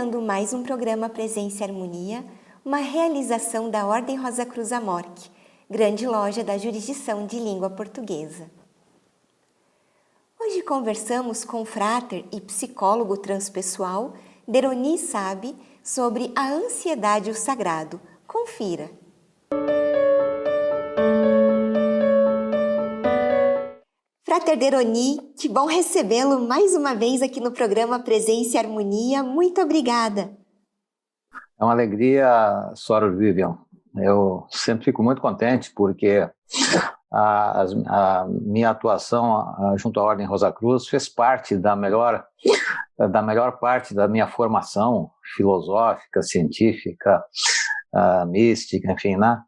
iniciando mais um programa Presença e Harmonia, uma realização da Ordem Rosa Cruz Amorque, grande loja da jurisdição de língua portuguesa. Hoje conversamos com o fráter e psicólogo transpessoal Deroni Sabe sobre a ansiedade e o sagrado. Confira! Frater Deroni, que bom recebê-lo mais uma vez aqui no programa Presença e Harmonia. Muito obrigada. É uma alegria, Soror Vivian. Eu sempre fico muito contente porque a minha atuação junto à Ordem Rosa Cruz fez parte da melhor parte da minha formação filosófica, científica, mística, enfim, né?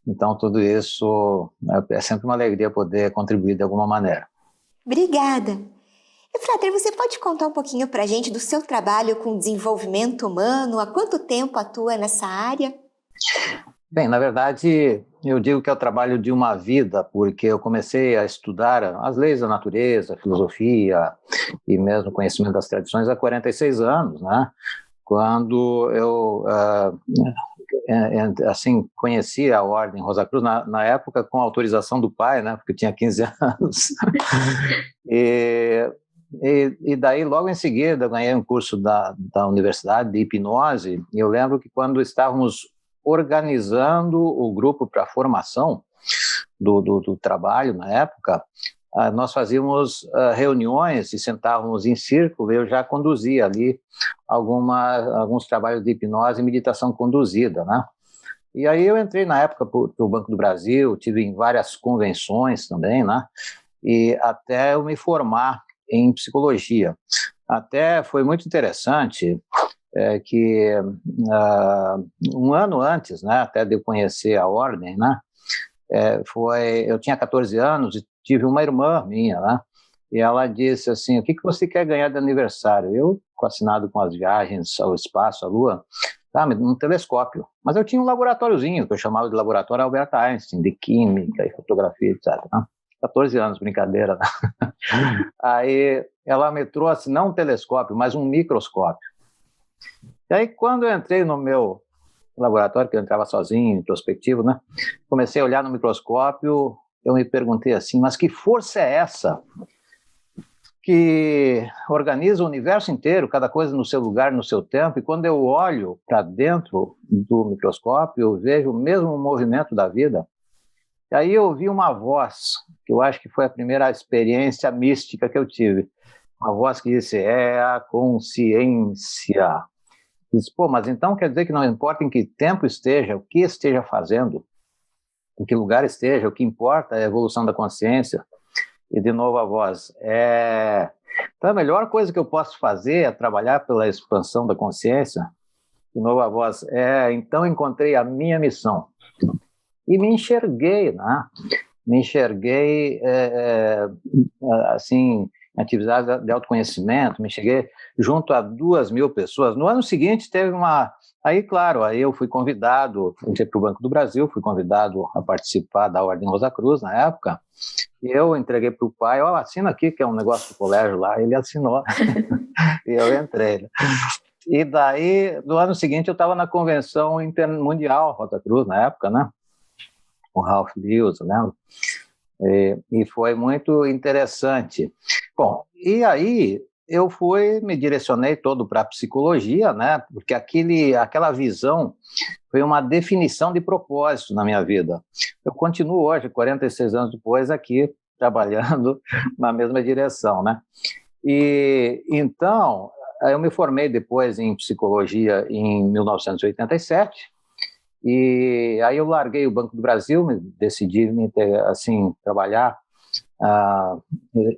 Então tudo isso é sempre uma alegria poder contribuir de alguma maneira. Obrigada. E, Frater, você pode contar um pouquinho para a gente do seu trabalho com desenvolvimento humano? Há quanto tempo atua nessa área? Bem, na verdade, eu digo que é o trabalho de uma vida, porque eu comecei a estudar as leis da natureza, a filosofia e mesmo conhecimento das tradições há 46 anos, né? Quando eu assim, conheci a Ordem Rosa Cruz, na época com autorização do pai, né, porque eu tinha 15 anos, e daí logo em seguida eu ganhei um curso da Universidade de Hipnose, e eu lembro que quando estávamos organizando o grupo para a formação do trabalho na época, nós fazíamos reuniões e sentávamos em círculo, eu já conduzia ali alguns trabalhos de hipnose e meditação conduzida, né? E aí eu entrei na época para o Banco do Brasil, tive em várias convenções também, né? E até eu me formar em psicologia. Até foi muito interessante que um ano antes, né, até de eu conhecer a Ordem, né? Eu tinha 14 anos e tive uma irmã minha, né? E ela disse assim, o que você quer ganhar de aniversário? Eu, fascinado com as viagens ao espaço, à Lua, um telescópio. Mas eu tinha um laboratóriozinho, que eu chamava de Laboratório Albert Einstein, de química e fotografia, etc. Né? 14 anos, brincadeira. Né? Aí ela me trouxe, não um telescópio, mas um microscópio. E aí, quando eu entrei no meu laboratório, que eu entrava sozinho, introspectivo, né? Comecei a olhar no microscópio, eu me perguntei assim, mas que força é essa que organiza o universo inteiro, cada coisa no seu lugar, no seu tempo, e quando eu olho para dentro do microscópio, eu vejo o mesmo movimento da vida. E aí eu ouvi uma voz, que eu acho que foi a primeira experiência mística que eu tive, uma voz que disse, é a consciência. Diz, mas então quer dizer que não importa em que tempo esteja, o que esteja fazendo, em que lugar esteja, o que importa é a evolução da consciência. E de novo a voz, então a melhor coisa que eu posso fazer é trabalhar pela expansão da consciência. De novo a voz, então encontrei a minha missão. E me enxerguei, né? Me enxerguei, assim, em atividades de autoconhecimento, me cheguei junto a 2.000 pessoas. No ano seguinte teve aí eu fui convidado, entrei para o Banco do Brasil, fui convidado a participar da Ordem Rosa Cruz na época, e eu entreguei para o pai, assina aqui, que é um negócio do colégio lá, ele assinou, e eu entrei. E daí, no ano seguinte, eu estava na Convenção Intermundial Rosa Cruz, na época, né? O Ralph Lewis, né? E foi muito interessante. Bom, e aí eu me direcionei todo para a psicologia, né? Porque aquela visão foi uma definição de propósito na minha vida. Eu continuo hoje, 46 anos depois, aqui trabalhando na mesma direção, né? E então eu me formei depois em psicologia em 1987. E aí eu larguei o Banco do Brasil, decidi assim, trabalhar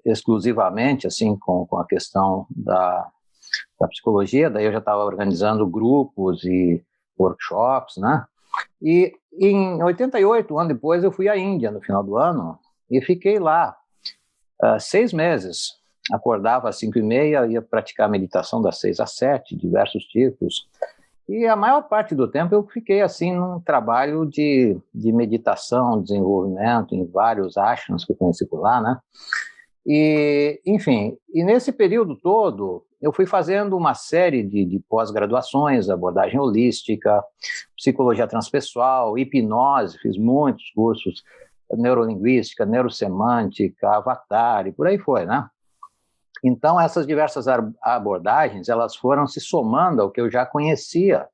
exclusivamente assim, com a questão da psicologia, daí eu já estava organizando grupos e workshops, né? E em 88, um ano depois, eu fui à Índia no final do ano e fiquei lá 6 meses. Acordava às 5h30, ia praticar meditação das 6 às 7, diversos tipos. E a maior parte do tempo eu fiquei assim num trabalho de meditação, desenvolvimento, em vários ashrams que eu conheci por lá, né? E, enfim, nesse período todo eu fui fazendo uma série de pós-graduações, abordagem holística, psicologia transpessoal, hipnose, fiz muitos cursos, neurolinguística, neurosemântica, avatar e por aí foi, né? Então, essas diversas abordagens, elas foram se somando ao que eu já conhecia.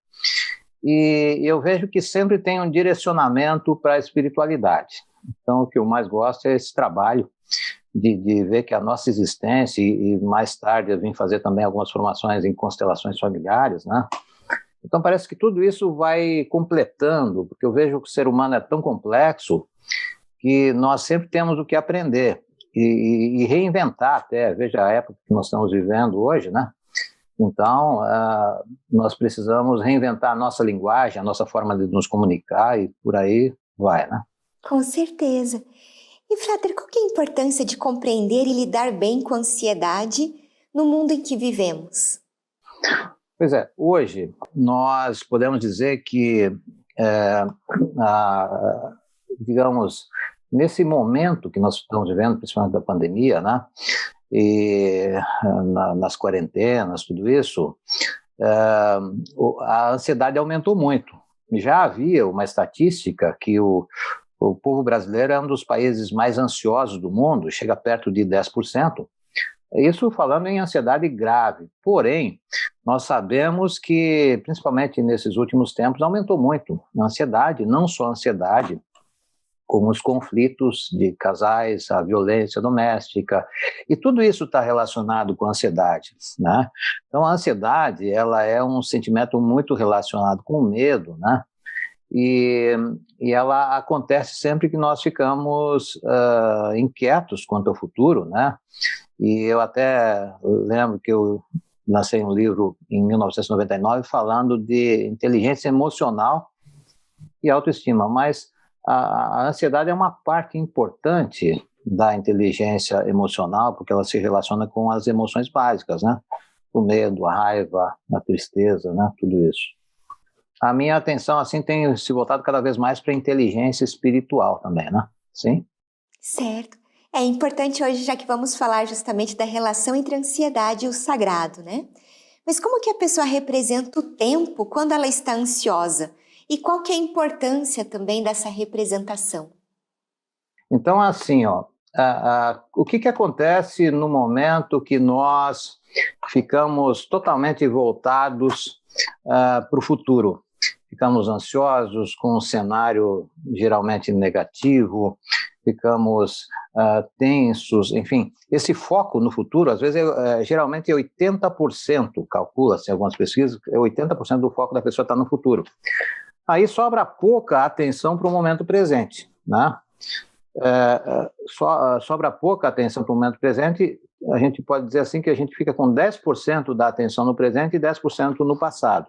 E eu vejo que sempre tem um direcionamento para a espiritualidade. Então, o que eu mais gosto é esse trabalho de ver que a nossa existência, e mais tarde eu vim fazer também algumas formações em constelações familiares, né? Então, parece que tudo isso vai completando, porque eu vejo que o ser humano é tão complexo que nós sempre temos o que aprender e reinventar até. Veja a época que nós estamos vivendo hoje, né? Então, nós precisamos reinventar a nossa linguagem, a nossa forma de nos comunicar e por aí vai, né? Com certeza. E, Frater, qual que é a importância de compreender e lidar bem com a ansiedade no mundo em que vivemos? Pois é, hoje nós podemos dizer que, digamos, nesse momento que nós estamos vivendo, principalmente da pandemia, né? E nas quarentenas, tudo isso, a ansiedade aumentou muito. Já havia uma estatística que o povo brasileiro é um dos países mais ansiosos do mundo, chega perto de 10%. Isso falando em ansiedade grave. Porém, nós sabemos que, principalmente nesses últimos tempos, aumentou muito a ansiedade, não só a ansiedade, como os conflitos de casais, a violência doméstica, e tudo isso está relacionado com a ansiedade, né? Então, a ansiedade, ela é um sentimento muito relacionado com o medo, né? E ela acontece sempre que nós ficamos inquietos quanto ao futuro, né? E eu até lembro que eu lancei um livro em 1999 falando de inteligência emocional e autoestima, mas a ansiedade é uma parte importante da inteligência emocional, porque ela se relaciona com as emoções básicas, né? O medo, a raiva, a tristeza, né? Tudo isso. A minha atenção, assim, tem se voltado cada vez mais para a inteligência espiritual também, né? Sim? Certo. É importante hoje, já que vamos falar justamente da relação entre a ansiedade e o sagrado, né? Mas como que a pessoa representa o tempo quando ela está ansiosa? E qual que é a importância também dessa representação? Então, assim, ó, o que acontece no momento que nós ficamos totalmente voltados para o futuro? Ficamos ansiosos com um cenário geralmente negativo, ficamos tensos, enfim, esse foco no futuro, às vezes, geralmente é 80%, calcula-se em algumas pesquisas, 80% do foco da pessoa está no futuro. Aí sobra pouca atenção para o momento presente, né? Sobra pouca atenção para o momento presente, a gente pode dizer assim que a gente fica com 10% da atenção no presente e 10% no passado.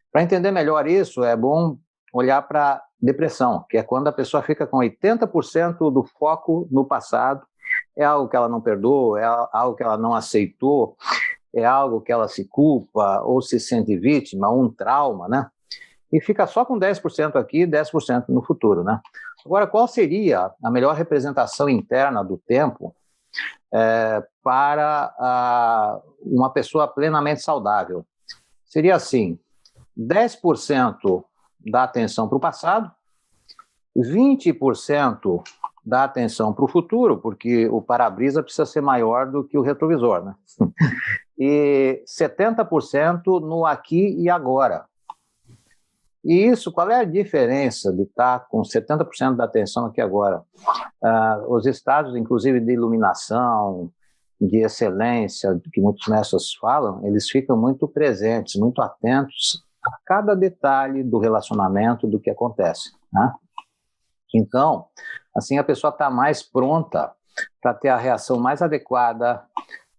Para entender melhor isso, é bom olhar para depressão, que é quando a pessoa fica com 80% do foco no passado, é algo que ela não perdoa, é algo que ela não aceitou, é algo que ela se culpa ou se sente vítima, um trauma, né? E fica só com 10% aqui e 10% no futuro, né? Agora, qual seria a melhor representação interna do tempo para uma pessoa plenamente saudável? Seria assim, 10% da atenção para o passado, 20% da atenção para o futuro, porque o para-brisa precisa ser maior do que o retrovisor, né? E 70% no aqui e agora. E isso, qual é a diferença de estar com 70% da atenção aqui agora? Os estados, inclusive, de iluminação, de excelência, que muitos mestres falam, eles ficam muito presentes, muito atentos a cada detalhe do relacionamento, do que acontece, né? Então, assim, a pessoa está mais pronta para ter a reação mais adequada,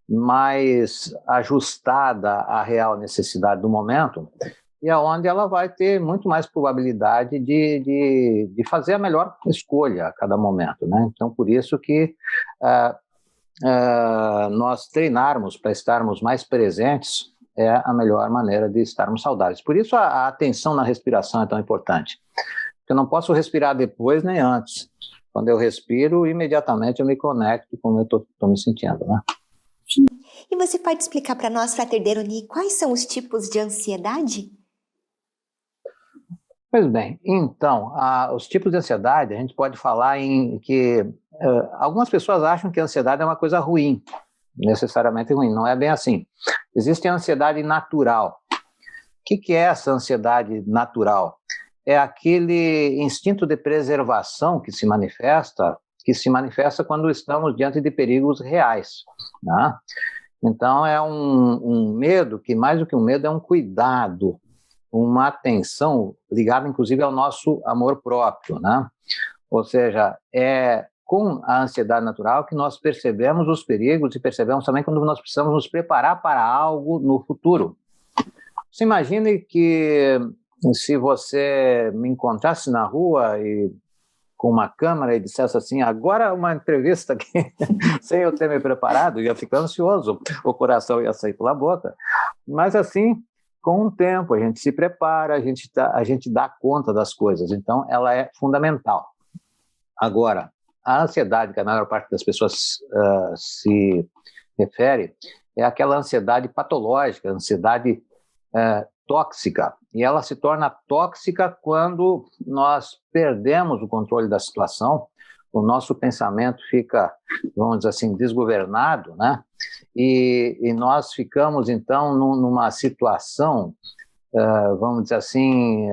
mais ajustada à real necessidade do momento, e aonde ela vai ter muito mais probabilidade de fazer a melhor escolha a cada momento, né? Então, por isso que nós treinarmos para estarmos mais presentes é a melhor maneira de estarmos saudáveis. Por isso a atenção na respiração é tão importante. Porque eu não posso respirar depois nem antes. Quando eu respiro, imediatamente eu me conecto com como eu estou me sentindo, né? E você pode explicar para nós, Frater Deroni, quais são os tipos de ansiedade? Pois bem, então, os tipos de ansiedade, a gente pode falar em que algumas pessoas acham que a ansiedade é uma coisa ruim, necessariamente ruim, não é bem assim. Existe a ansiedade natural. O que é essa ansiedade natural? É aquele instinto de preservação que se manifesta quando estamos diante de perigos reais, né? Então, é um medo que, mais do que um medo, é um cuidado, uma atenção ligada, inclusive, ao nosso amor próprio, né? Ou seja, é com a ansiedade natural que nós percebemos os perigos e percebemos também quando nós precisamos nos preparar para algo no futuro. Você imagine que se você me encontrasse na rua e com uma câmera e dissesse assim, agora uma entrevista aqui, sem eu ter me preparado, ia ficar ansioso, o coração ia sair pela boca, mas assim, com o tempo, a gente se prepara, a gente dá conta das coisas, então ela é fundamental. Agora, a ansiedade que a maior parte das pessoas se refere é aquela ansiedade patológica, ansiedade tóxica, e ela se torna tóxica quando nós perdemos o controle da situação, o nosso pensamento fica, vamos dizer assim, desgovernado, né? E nós ficamos, então, numa situação, vamos dizer assim,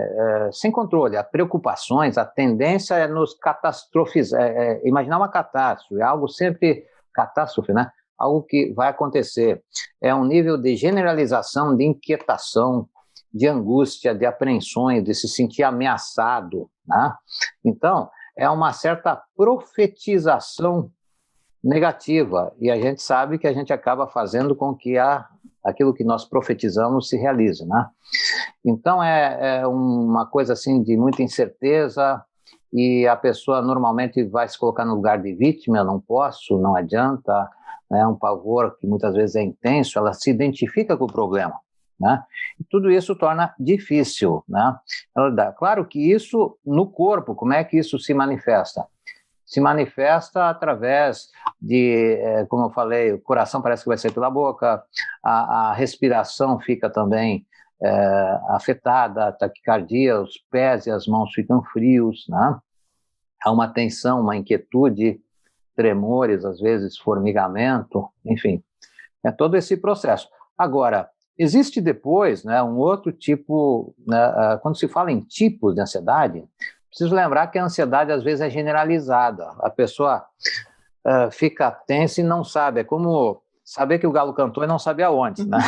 sem controle. As preocupações, a tendência é nos catastrofizar, imaginar uma catástrofe, algo sempre catástrofe, né? Algo que vai acontecer. É um nível de generalização, de inquietação, de angústia, de apreensões, de se sentir ameaçado, né? Então, é uma certa profetização negativa, e a gente sabe que a gente acaba fazendo com que aquilo que nós profetizamos se realize, né? Então, é uma coisa assim de muita incerteza, e a pessoa normalmente vai se colocar no lugar de vítima, eu não posso, não adianta, é um pavor que muitas vezes é intenso, ela se identifica com o problema, né? E tudo isso torna difícil, né? Claro que isso no corpo, como é que isso se manifesta? Se manifesta através de, como eu falei, o coração parece que vai sair pela boca, a respiração fica também afetada, a taquicardia, os pés e as mãos ficam frios, né? Há uma tensão, uma inquietude, tremores, às vezes formigamento, enfim, é todo esse processo. Agora, existe depois, né, um outro tipo, né, quando se fala em tipos de ansiedade, preciso lembrar que a ansiedade às vezes é generalizada, a pessoa fica tensa e não sabe, é como saber que o galo cantou e não sabe aonde, né?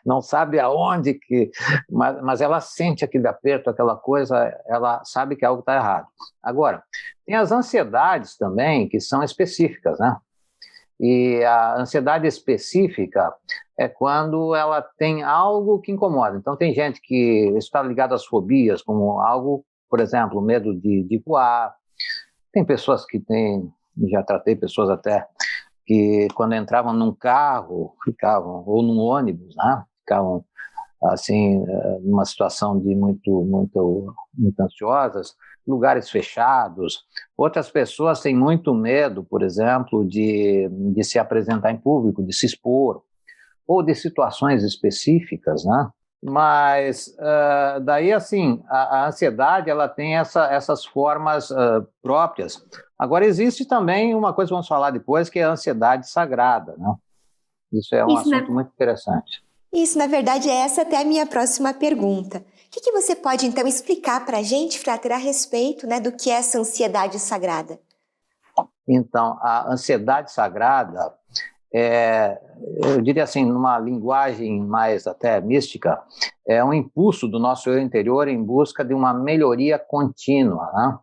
Não sabe aonde mas ela sente aquele aperto, aquela coisa, ela sabe que algo está errado. Agora, tem as ansiedades também que são específicas, né? E a ansiedade específica é quando ela tem algo que incomoda. Então, tem gente que está ligada às fobias, como algo, por exemplo, medo de voar. Tem pessoas que têm, já tratei pessoas até, que quando entravam num carro, ficavam, ou num ônibus, né? Ficavam, assim, numa situação de muito ansiosas, lugares fechados. Outras pessoas têm muito medo, por exemplo, de se apresentar em público, de se expor, ou de situações específicas, né? Mas daí, assim, a ansiedade, ela tem essas formas próprias. Agora, existe também uma coisa que vamos falar depois, que é a ansiedade sagrada, né? Isso é um assunto muito interessante. Isso, na verdade, essa até a minha próxima pergunta. O que você pode, então, explicar para a gente, Frater, a respeito, né, do que é essa ansiedade sagrada? Então, a ansiedade sagrada eu diria assim, numa linguagem mais até mística, é um impulso do nosso eu interior em busca de uma melhoria contínua, né?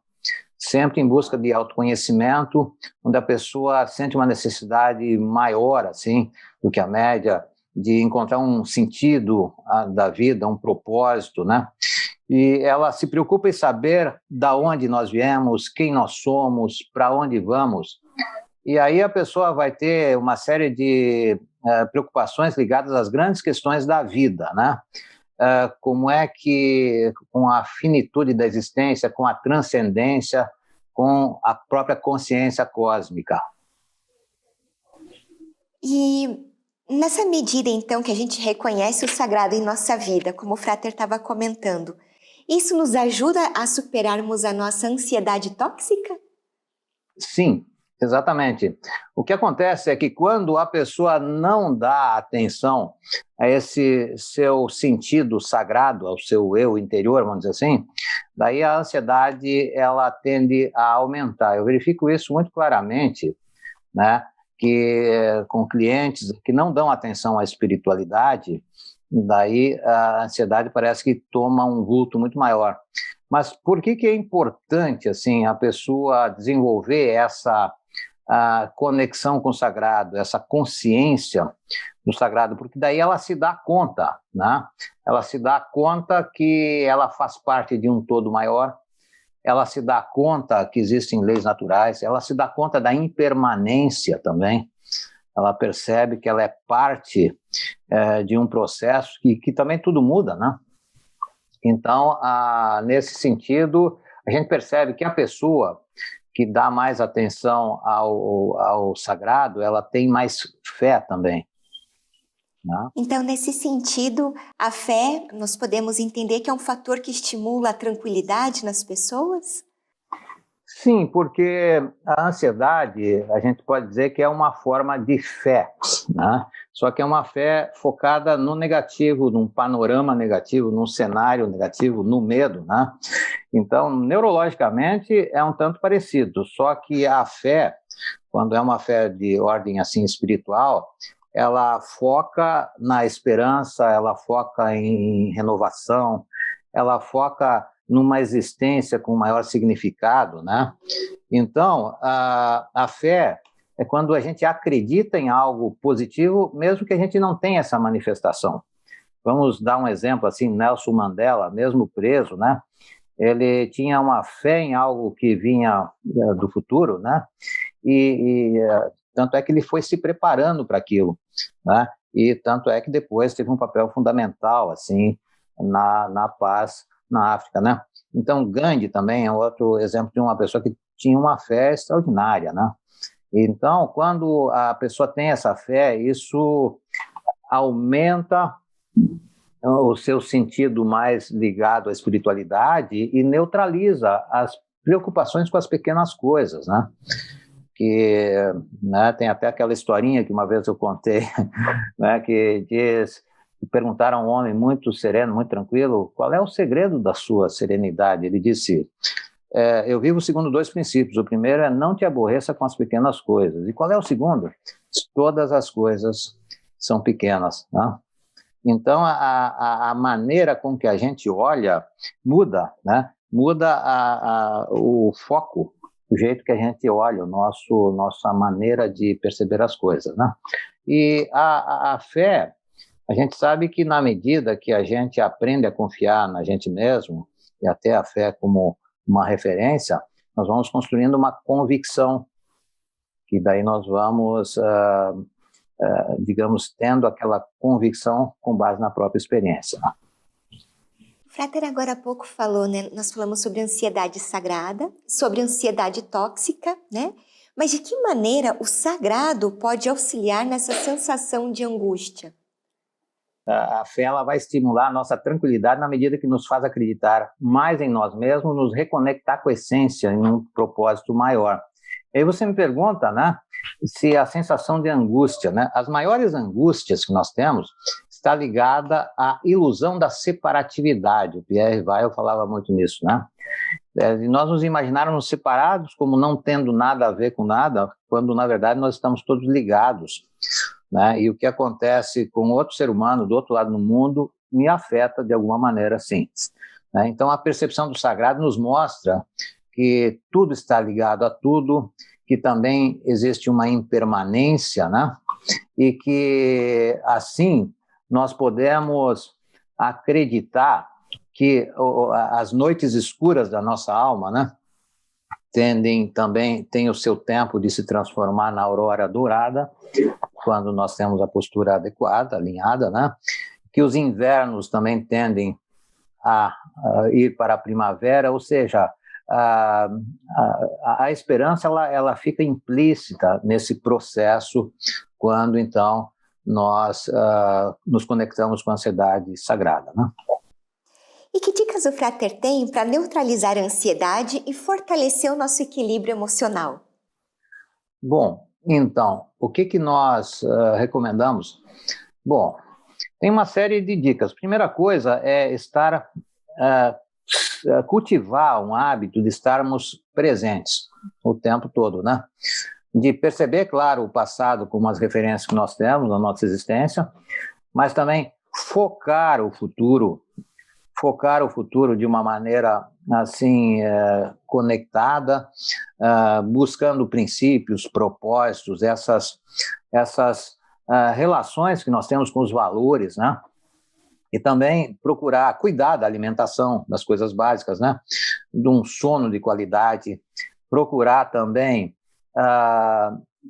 Sempre em busca de autoconhecimento, onde a pessoa sente uma necessidade maior, assim, do que a média, de encontrar um sentido da vida, um propósito, né? E ela se preocupa em saber da onde nós viemos, quem nós somos, para onde vamos. E aí a pessoa vai ter uma série de preocupações ligadas às grandes questões da vida, né? Como é que, com a finitude da existência, com a transcendência, com a própria consciência cósmica. E Nessa medida, então, que a gente reconhece o sagrado em nossa vida, como o Frater estava comentando, isso nos ajuda a superarmos a nossa ansiedade tóxica? Sim, exatamente. O que acontece é que quando a pessoa não dá atenção a esse seu sentido sagrado, ao seu eu interior, vamos dizer assim, daí a ansiedade ela tende a aumentar. Eu verifico isso muito claramente, né, que com clientes que não dão atenção à espiritualidade, daí a ansiedade parece que toma um vulto muito maior. Mas por que é importante assim a pessoa desenvolver essa a conexão com o sagrado, essa consciência do sagrado? Porque daí ela se dá conta, né? Ela se dá conta que ela faz parte de um todo maior, ela se dá conta que existem leis naturais, ela se dá conta da impermanência também, ela percebe que ela é parte de um processo que também tudo muda, né? Então, nesse sentido, a gente percebe que a pessoa que dá mais atenção ao sagrado, ela tem mais fé também, né? Então, nesse sentido, a fé, nós podemos entender que é um fator que estimula a tranquilidade nas pessoas? Sim, porque a ansiedade, a gente pode dizer que é uma forma de fé, né? Só que é uma fé focada no negativo, num panorama negativo, num cenário negativo, no medo, né? Então, neurologicamente, é um tanto parecido, só que a fé, quando é uma fé de ordem assim espiritual, ela foca na esperança, ela foca em renovação, ela foca numa existência com maior significado, né? Então, a fé é quando a gente acredita em algo positivo, mesmo que a gente não tenha essa manifestação. Vamos dar um exemplo assim, Nelson Mandela, mesmo preso, né? Ele tinha uma fé em algo que vinha do futuro, né? Tanto é que ele foi se preparando para aquilo, né? E tanto é que depois teve um papel fundamental assim na paz na África, né? Então Gandhi também é outro exemplo de uma pessoa que tinha uma fé extraordinária, né? Então, quando a pessoa tem essa fé, isso aumenta o seu sentido mais ligado à espiritualidade e neutraliza as preocupações com as pequenas coisas, né? Que, né, tem até aquela historinha que uma vez eu contei, né, que diz, perguntaram a um homem muito sereno, muito tranquilo, qual é o segredo da sua serenidade? Ele disse, eu vivo segundo dois princípios. O primeiro é não te aborreça com as pequenas coisas. E qual é o segundo? Todas as coisas são pequenas, né? Então, a maneira com que a gente olha muda, né? Muda o foco, o jeito que a gente olha, nossa maneira de perceber as coisas, né? E a fé, a gente sabe que na medida que a gente aprende a confiar na gente mesmo, e até a fé como uma referência, nós vamos construindo uma convicção, que daí nós vamos, digamos, tendo aquela convicção com base na própria experiência. O Frater agora há pouco falou, né? Nós falamos sobre ansiedade sagrada, sobre ansiedade tóxica, né? Mas de que maneira o sagrado pode auxiliar nessa sensação de angústia? A fé ela vai estimular a nossa tranquilidade na medida que nos faz acreditar mais em nós mesmos, nos reconectar com a essência em um propósito maior. E aí você me pergunta, né, se a sensação de angústia, né, as maiores angústias que nós temos está ligada à ilusão da separatividade. O Pierre Weil falava muito nisso, né? Nós nos imaginarmos separados como não tendo nada a ver com nada, quando na verdade nós estamos todos ligados, né? E o que acontece com outro ser humano do outro lado do mundo me afeta de alguma maneira, sim, né? Então a percepção do sagrado nos mostra que tudo está ligado a tudo, que também existe uma impermanência, né? E que assim nós podemos acreditar que as noites escuras da nossa alma, né, têm o seu tempo de se transformar na aurora dourada, quando nós temos a postura adequada, alinhada, né? Que os invernos também tendem a ir para a primavera, ou seja, a esperança ela fica implícita nesse processo, quando então nós nos conectamos com a ansiedade sagrada, né? E que dicas o Frater tem para neutralizar a ansiedade e fortalecer o nosso equilíbrio emocional? Bom, então, o que nós recomendamos? Bom, tem uma série de dicas. Primeira coisa é cultivar um hábito de estarmos presentes o tempo todo, né? De perceber, claro, o passado como as referências que nós temos na nossa existência, mas também focar o futuro de uma maneira assim conectada, buscando princípios, propósitos, essas relações que nós temos com os valores, né? E também procurar cuidar da alimentação, das coisas básicas, né? De um sono de qualidade, procurar também,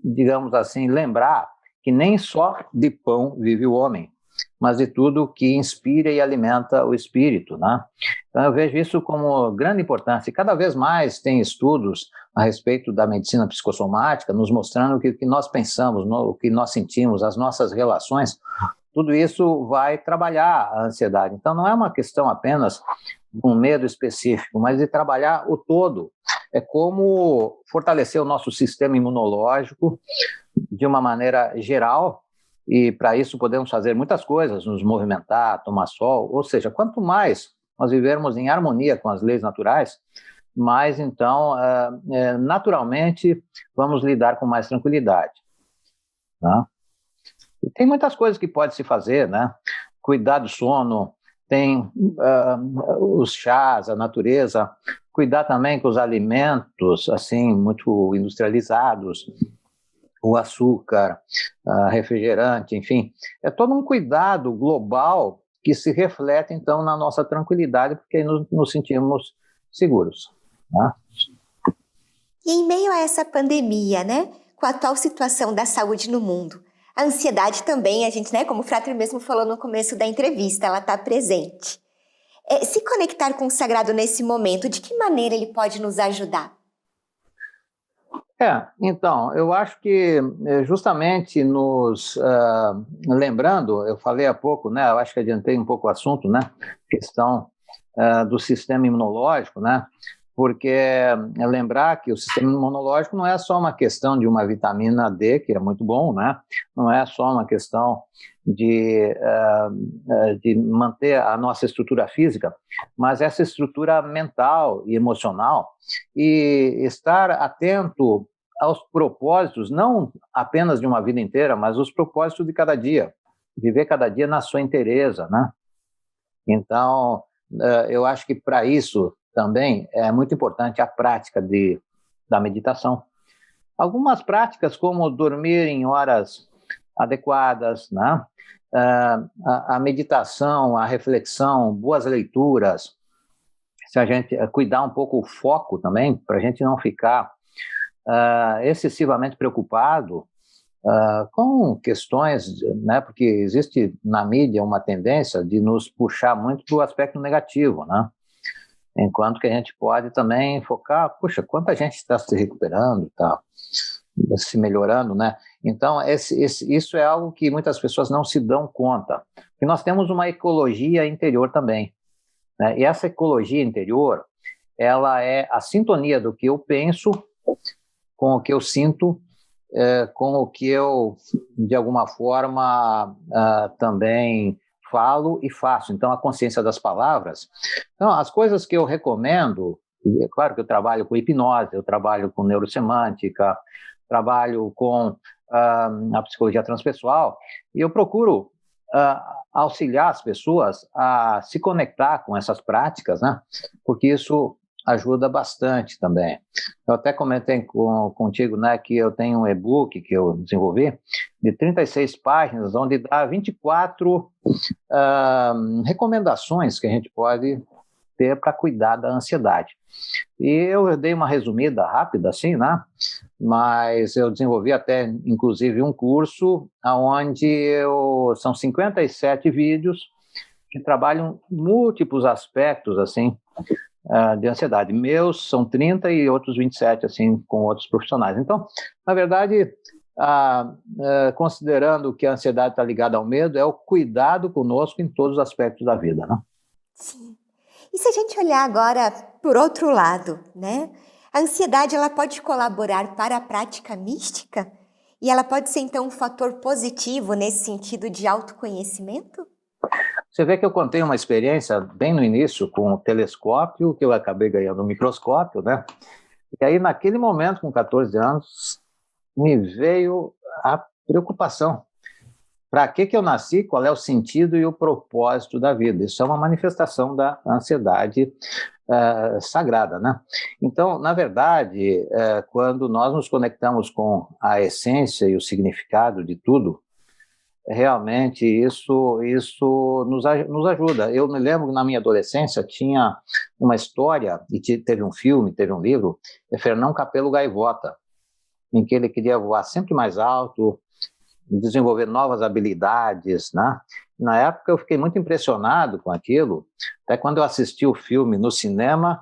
digamos assim, lembrar que nem só de pão vive o homem, mas de tudo que inspira e alimenta o espírito, né? Então eu vejo isso como grande importância. E cada vez mais tem estudos a respeito da medicina psicossomática, nos mostrando que o que nós pensamos, o que nós sentimos, as nossas relações, tudo isso vai trabalhar a ansiedade. Então não é uma questão apenas de um medo específico, mas de trabalhar o todo. É como fortalecer o nosso sistema imunológico de uma maneira geral. E para isso podemos fazer muitas coisas, nos movimentar, tomar sol, ou seja, quanto mais nós vivermos em harmonia com as leis naturais, mais então, naturalmente, vamos lidar com mais tranquilidade. Né? E tem muitas coisas que pode se fazer, né? Cuidar do sono, tem os chás, a natureza, cuidar também com os alimentos, assim, muito industrializados, o açúcar, refrigerante, enfim. É todo um cuidado global que se reflete, então, na nossa tranquilidade, porque nos sentimos seguros. Né? E em meio a essa pandemia, né, com a atual situação da saúde no mundo, a ansiedade também, a gente, né, como o Frater mesmo falou no começo da entrevista, ela está presente. Se conectar com o sagrado nesse momento, de que maneira ele pode nos ajudar? Então, eu acho que justamente nos lembrando, eu falei há pouco, né, eu acho que adiantei um pouco o assunto, né, questão do sistema imunológico, né, porque lembrar que o sistema imunológico não é só uma questão de uma vitamina D, que é muito bom, né, não é só uma questão de manter a nossa estrutura física, mas essa estrutura mental e emocional, e estar atento aos propósitos, não apenas de uma vida inteira, mas os propósitos de cada dia, viver cada dia na sua inteireza, né? Então, eu acho que para isso também é muito importante a prática da meditação. Algumas práticas, como dormir em horas adequadas, né? A meditação, a reflexão, boas leituras, se a gente cuidar um pouco o foco também, para a gente não ficar excessivamente preocupado com questões, né, porque existe na mídia uma tendência de nos puxar muito para o aspecto negativo, né? Enquanto que a gente pode também focar, puxa, quanta gente está se recuperando, tá se melhorando, né? Então, isso é algo que muitas pessoas não se dão conta, que nós temos uma ecologia interior também, né? E essa ecologia interior, ela é a sintonia do que eu penso com o que eu sinto, com o que eu, de alguma forma, também falo e faço. Então, a consciência das palavras. Então, as coisas que eu recomendo, é claro que eu trabalho com hipnose, eu trabalho com neurosemântica, trabalho com a psicologia transpessoal, e eu procuro auxiliar as pessoas a se conectar com essas práticas, né? Porque isso ajuda bastante também. Eu até comentei contigo, né, que eu tenho um e-book que eu desenvolvi de 36 páginas, onde dá 24 recomendações que a gente pode ter para cuidar da ansiedade. E eu dei uma resumida rápida, assim, né? Mas eu desenvolvi até, inclusive, um curso onde são 57 vídeos que trabalham múltiplos aspectos, assim, de ansiedade. Meus são 30 e outros 27, assim, com outros profissionais. Então, na verdade, considerando que a ansiedade está ligada ao medo, é o cuidado conosco em todos os aspectos da vida, né? Sim. E se a gente olhar agora por outro lado, né? A ansiedade, ela pode colaborar para a prática mística? E ela pode ser, então, um fator positivo nesse sentido de autoconhecimento? Você vê que eu contei uma experiência bem no início com o telescópio, que eu acabei ganhando um microscópio, né? E aí, naquele momento, com 14 anos, me veio a preocupação. Para que eu nasci? Qual é o sentido e o propósito da vida? Isso é uma manifestação da ansiedade sagrada, né? Então, na verdade, quando nós nos conectamos com a essência e o significado de tudo, realmente isso nos ajuda. Eu me lembro que na minha adolescência tinha uma história, e teve um filme, teve um livro, de Fernão Capelo Gaivota, em que ele queria voar sempre mais alto, desenvolver novas habilidades, né? Na época eu fiquei muito impressionado com aquilo, até quando eu assisti o filme no cinema,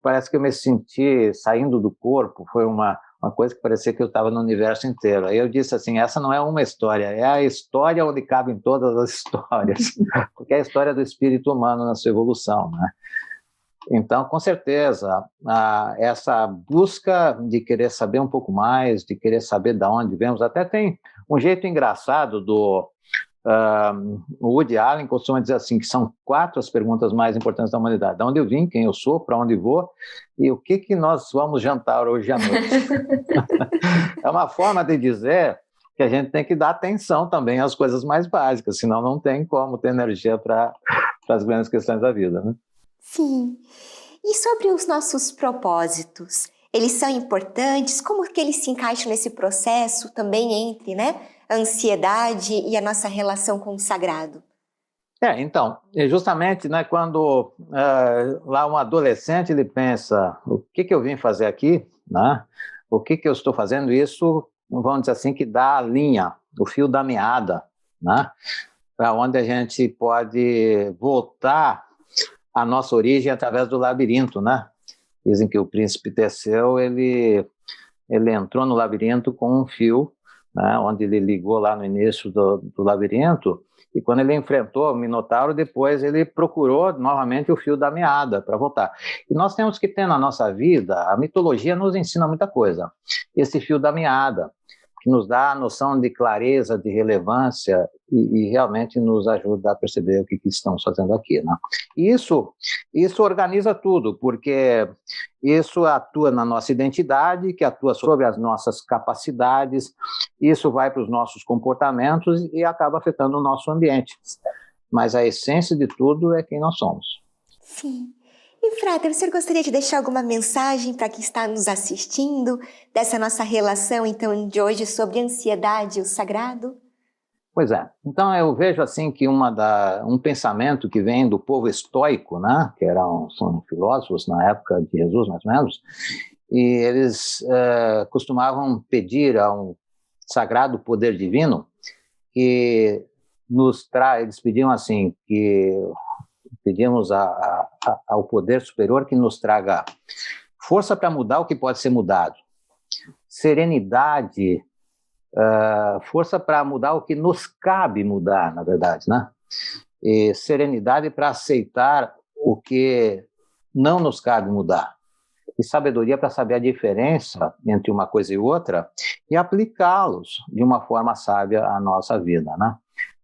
parece que eu me senti saindo do corpo, foi uma coisa que parecia que eu estava no universo inteiro. Aí eu disse assim, essa não é uma história, é a história onde cabem todas as histórias, porque é a história do espírito humano na sua evolução, né? Então, com certeza, essa busca de querer saber um pouco mais, de querer saber de onde vemos, até tem um jeito engraçado do Woody Allen costuma dizer assim, que são 4 as perguntas mais importantes da humanidade: de onde eu vim, quem eu sou, para onde vou e o que nós vamos jantar hoje à noite. É uma forma de dizer que a gente tem que dar atenção também às coisas mais básicas, senão não tem como ter energia para as grandes questões da vida, né? Sim. E sobre os nossos propósitos? Eles são importantes? Como que eles se encaixam nesse processo também entre, né, a ansiedade e a nossa relação com o sagrado? Então, justamente, né, quando lá um adolescente ele pensa, o que eu vim fazer aqui, né? O que eu estou fazendo, isso, vamos dizer assim, que dá a linha, o fio da meada, né? Para onde a gente pode voltar à nossa origem através do labirinto, né? Dizem que o príncipe Teseu, ele entrou no labirinto com um fio, né, onde ele ligou lá no início do labirinto, e quando ele enfrentou o Minotauro, depois ele procurou novamente o fio da meada para voltar. E nós temos que ter na nossa vida, a mitologia nos ensina muita coisa, esse fio da meada, que nos dá a noção de clareza, de relevância e realmente nos ajuda a perceber o que estamos fazendo aqui, né? E isso organiza tudo, porque isso atua na nossa identidade, que atua sobre as nossas capacidades, isso vai para os nossos comportamentos e acaba afetando o nosso ambiente. Mas a essência de tudo é quem nós somos. Sim. E, Frater, o senhor gostaria de deixar alguma mensagem para quem está nos assistindo dessa nossa relação, então, de hoje sobre ansiedade e o sagrado? Pois é. Então, eu vejo assim que um pensamento que vem do povo estoico, né, que são filósofos na época de Jesus, mais ou menos, e eles costumavam pedir a um sagrado poder divino que eles pediam assim, que pedimos ao poder superior que nos traga força para mudar o que pode ser mudado, serenidade, força para mudar o que nos cabe mudar, na verdade, né? E serenidade para aceitar o que não nos cabe mudar, e sabedoria para saber a diferença entre uma coisa e outra e aplicá-los de uma forma sábia à nossa vida, né?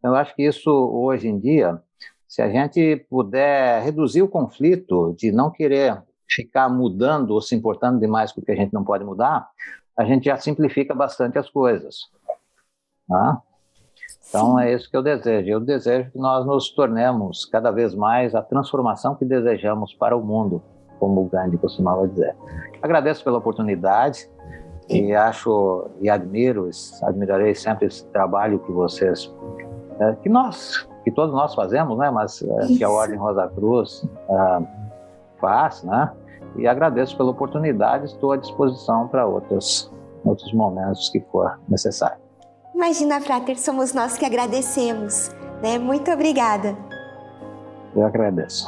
Eu acho que isso, hoje em dia, se a gente puder reduzir o conflito de não querer ficar mudando ou se importando demais com o que a gente não pode mudar, a gente já simplifica bastante as coisas. Tá? Então, Sim. É isso que eu desejo. Eu desejo que nós nos tornemos cada vez mais a transformação que desejamos para o mundo, como o Gandhi costumava dizer. Agradeço pela oportunidade e admirarei sempre esse trabalho que vocês, que todos nós fazemos, né? Mas que a Ordem Rosa Cruz faz, né? E agradeço pela oportunidade, estou à disposição para outros momentos que for necessário. Imagina, Frater, somos nós que agradecemos, né? Muito obrigada. Eu agradeço.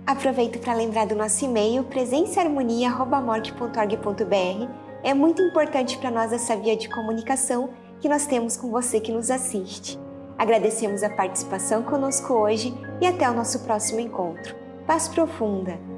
Aproveito para lembrar do nosso e-mail presençaharmonia@morte.org.br É muito importante para nós essa via de comunicação que nós temos com você que nos assiste. Agradecemos a participação conosco hoje e até o nosso próximo encontro. Paz profunda!